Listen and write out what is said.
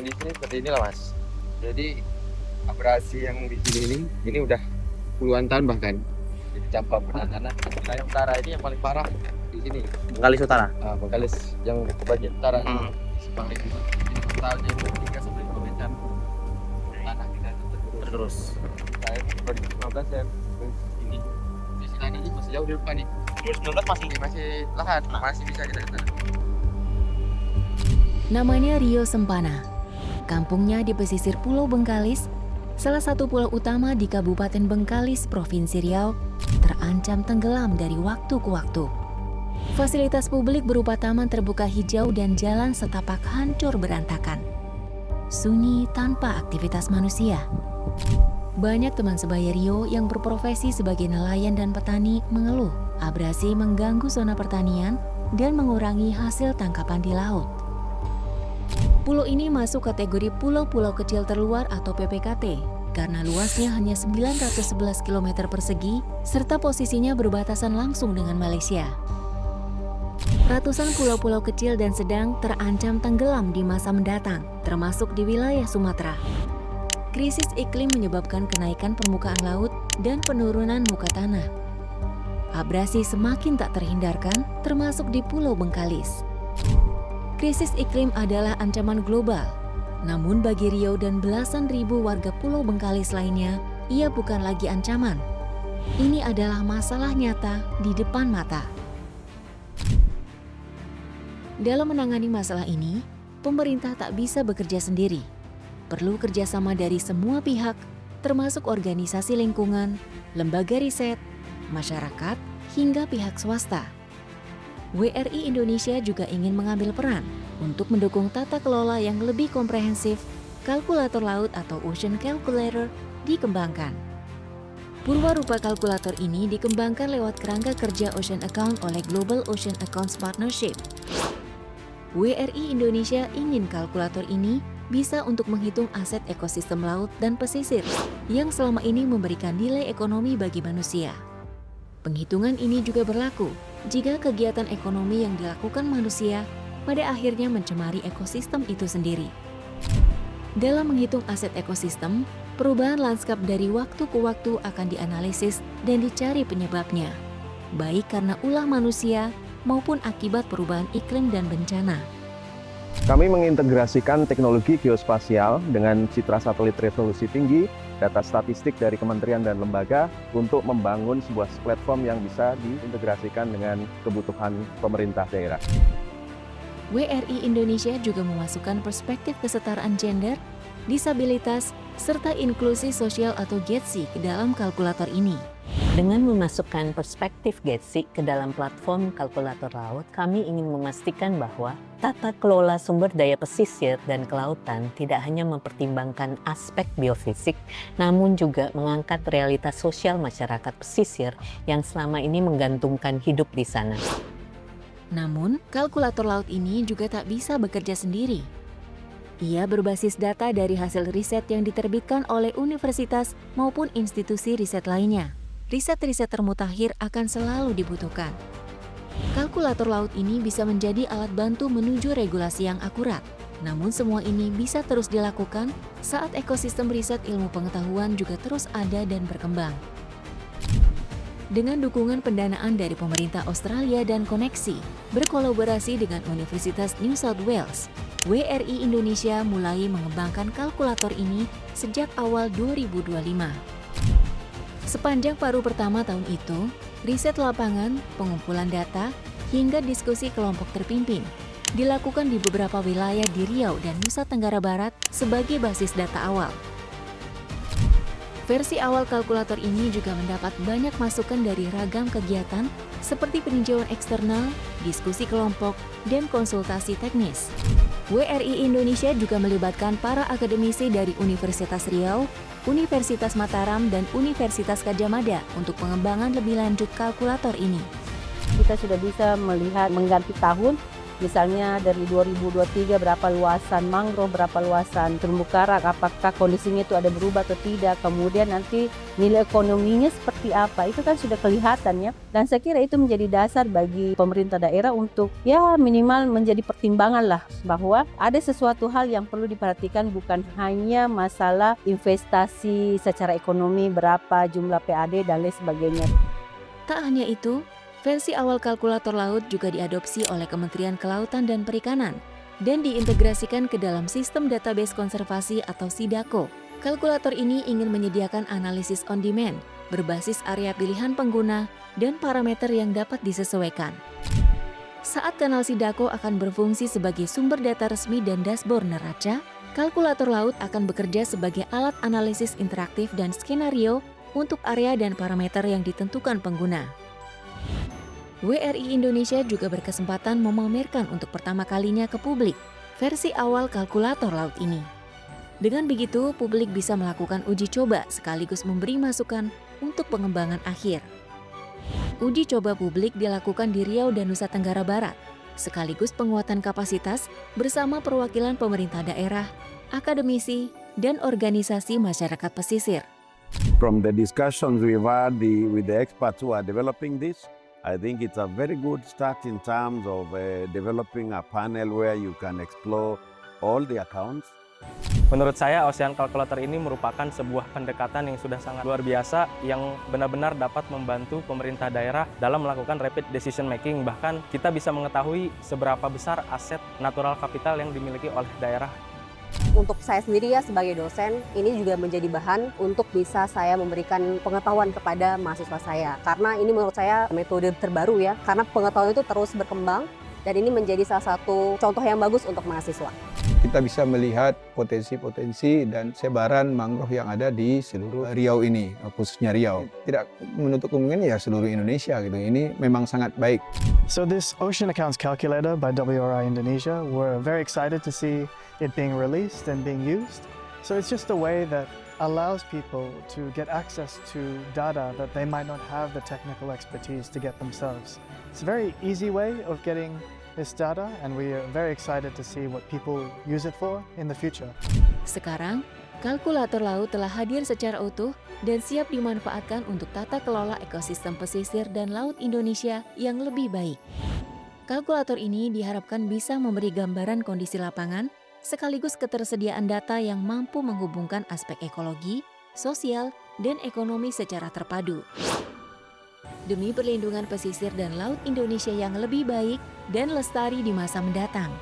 kondisinya seperti inilah Mas. Jadi abrasi yang di sini ini udah puluhan tahun bahkan. Jadi campak penanganan wilayah utara ini yang paling parah di sini. Bengkalis Utara. Bengkalis yang bagian utara paling ini totalnya 3 sampai 5 meter tanah kita itu Terus. Saya 2015 ya ini. Di sini ini masih jauh di depan nih. 2019 Masih lahan, masih bisa kita ke sana. Namanya Rio Sempana. Kampungnya di pesisir Pulau Bengkalis, salah satu pulau utama di Kabupaten Bengkalis, Provinsi Riau, terancam tenggelam dari waktu ke waktu. Fasilitas publik berupa taman terbuka hijau dan jalan setapak hancur berantakan. Sunyi tanpa aktivitas manusia. Banyak teman sebaya Rio yang berprofesi sebagai nelayan dan petani mengeluh abrasi mengganggu zona pertanian dan mengurangi hasil tangkapan di laut. Pulau ini masuk kategori pulau-pulau kecil terluar atau PPKT karena luasnya hanya 911 km persegi serta posisinya berbatasan langsung dengan Malaysia. Ratusan pulau-pulau kecil dan sedang terancam tenggelam di masa mendatang, termasuk di wilayah Sumatera. Krisis iklim menyebabkan kenaikan permukaan laut dan penurunan muka tanah. Abrasi semakin tak terhindarkan, termasuk di Pulau Bengkalis. Krisis iklim adalah ancaman global. Namun bagi Rio dan belasan ribu warga Pulau Bengkalis lainnya, ia bukan lagi ancaman. Ini adalah masalah nyata di depan mata. Dalam menangani masalah ini, pemerintah tak bisa bekerja sendiri. Perlu kerjasama dari semua pihak, termasuk organisasi lingkungan, lembaga riset, masyarakat, hingga pihak swasta. WRI Indonesia juga ingin mengambil peran untuk mendukung tata kelola yang lebih komprehensif. Kalkulator laut atau Ocean Calculator dikembangkan. Purwarupa kalkulator ini dikembangkan lewat kerangka kerja Ocean Account oleh Global Ocean Accounts Partnership. WRI Indonesia ingin kalkulator ini bisa untuk menghitung aset ekosistem laut dan pesisir yang selama ini memberikan nilai ekonomi bagi manusia. Penghitungan ini juga berlaku jika kegiatan ekonomi yang dilakukan manusia pada akhirnya mencemari ekosistem itu sendiri. Dalam menghitung aset ekosistem, perubahan lanskap dari waktu ke waktu akan dianalisis dan dicari penyebabnya, baik karena ulah manusia maupun akibat perubahan iklim dan bencana. Kami mengintegrasikan teknologi geospasial dengan citra satelit resolusi tinggi, data statistik dari kementerian dan lembaga untuk membangun sebuah platform yang bisa diintegrasikan dengan kebutuhan pemerintah daerah. WRI Indonesia juga memasukkan perspektif kesetaraan gender, disabilitas, serta inklusi sosial atau GETSI ke dalam kalkulator ini. Dengan memasukkan perspektif GETSI ke dalam platform kalkulator laut, kami ingin memastikan bahwa tata kelola sumber daya pesisir dan kelautan tidak hanya mempertimbangkan aspek biofisik, namun juga mengangkat realitas sosial masyarakat pesisir yang selama ini menggantungkan hidup di sana. Namun, kalkulator laut ini juga tak bisa bekerja sendiri. Ia berbasis data dari hasil riset yang diterbitkan oleh universitas maupun institusi riset lainnya. Riset-riset termutakhir akan selalu dibutuhkan. Kalkulator laut ini bisa menjadi alat bantu menuju regulasi yang akurat. Namun semua ini bisa terus dilakukan saat ekosistem riset ilmu pengetahuan juga terus ada dan berkembang. Dengan dukungan pendanaan dari pemerintah Australia dan Koneksi, berkolaborasi dengan Universitas New South Wales, WRI Indonesia mulai mengembangkan kalkulator ini sejak awal 2025. Sepanjang paruh pertama tahun itu, riset lapangan, pengumpulan data, hingga diskusi kelompok terpimpin dilakukan di beberapa wilayah di Riau dan Nusa Tenggara Barat sebagai basis data awal. Versi awal kalkulator ini juga mendapat banyak masukan dari ragam kegiatan seperti peninjauan eksternal, diskusi kelompok, dan konsultasi teknis. WRI Indonesia juga melibatkan para akademisi dari Universitas Riau, Universitas Mataram, dan Universitas Gadjah Mada untuk pengembangan lebih lanjut kalkulator ini. Kita sudah bisa melihat mengganti tahun Misalnya dari 2023 berapa luasan mangrove, berapa luasan terumbu karang, apakah kondisinya itu ada berubah atau tidak. Kemudian nanti nilai ekonominya seperti apa, itu kan sudah kelihatan ya. Dan saya kira itu menjadi dasar bagi pemerintah daerah untuk ya minimal menjadi pertimbangan lah bahwa ada sesuatu hal yang perlu diperhatikan, bukan hanya masalah investasi secara ekonomi, berapa jumlah PAD dan lain sebagainya. Tak hanya itu, versi awal kalkulator laut juga diadopsi oleh Kementerian Kelautan dan Perikanan dan diintegrasikan ke dalam sistem database konservasi atau SIDAKO. Kalkulator ini ingin menyediakan analisis on demand, berbasis area pilihan pengguna dan parameter yang dapat disesuaikan. Saat kanal SIDAKO akan berfungsi sebagai sumber data resmi dan dashboard neraca, kalkulator laut akan bekerja sebagai alat analisis interaktif dan skenario untuk area dan parameter yang ditentukan pengguna. WRI Indonesia juga berkesempatan memamerkan untuk pertama kalinya ke publik versi awal kalkulator laut ini. Dengan begitu, publik bisa melakukan uji coba sekaligus memberi masukan untuk pengembangan akhir. Uji coba publik dilakukan di Riau dan Nusa Tenggara Barat, sekaligus penguatan kapasitas bersama perwakilan pemerintah daerah, akademisi, dan organisasi masyarakat pesisir. From the discussions we've had with the experts who are developing this, I think it's a very good start in terms of developing a panel where you can explore all the accounts. Menurut saya, Ocean Calculator ini merupakan sebuah pendekatan yang sudah sangat luar biasa yang benar-benar dapat membantu pemerintah daerah dalam melakukan rapid decision making. Bahkan kita bisa mengetahui seberapa besar aset natural capital yang dimiliki oleh daerah. Untuk saya sendiri ya sebagai dosen, ini juga menjadi bahan untuk bisa saya memberikan pengetahuan kepada mahasiswa saya. Karena ini menurut saya metode terbaru ya, karena pengetahuan itu terus berkembang dan ini menjadi salah satu contoh yang bagus untuk mahasiswa. Kita bisa melihat potensi-potensi dan sebaran mangrove yang ada di seluruh Riau ini, khususnya Riau. Tidak menutup kemungkinan ya seluruh Indonesia gitu. Ini memang sangat baik. So this Ocean Accounts Calculator by WRI Indonesia, we're very excited to see it being released and being used. So it's just a way that allows people to get access to data that they might not have the technical expertise to get themselves. It's a very easy way of getting this data, and we are very excited to see what people use it for in the future. Sekarang, kalkulator laut telah hadir secara utuh dan siap dimanfaatkan untuk tata kelola ekosistem pesisir dan laut Indonesia yang lebih baik. Kalkulator ini diharapkan bisa memberi gambaran kondisi lapangan sekaligus ketersediaan data yang mampu menghubungkan aspek ekologi, sosial, dan ekonomi secara terpadu. Demi perlindungan pesisir dan laut Indonesia yang lebih baik dan lestari di masa mendatang.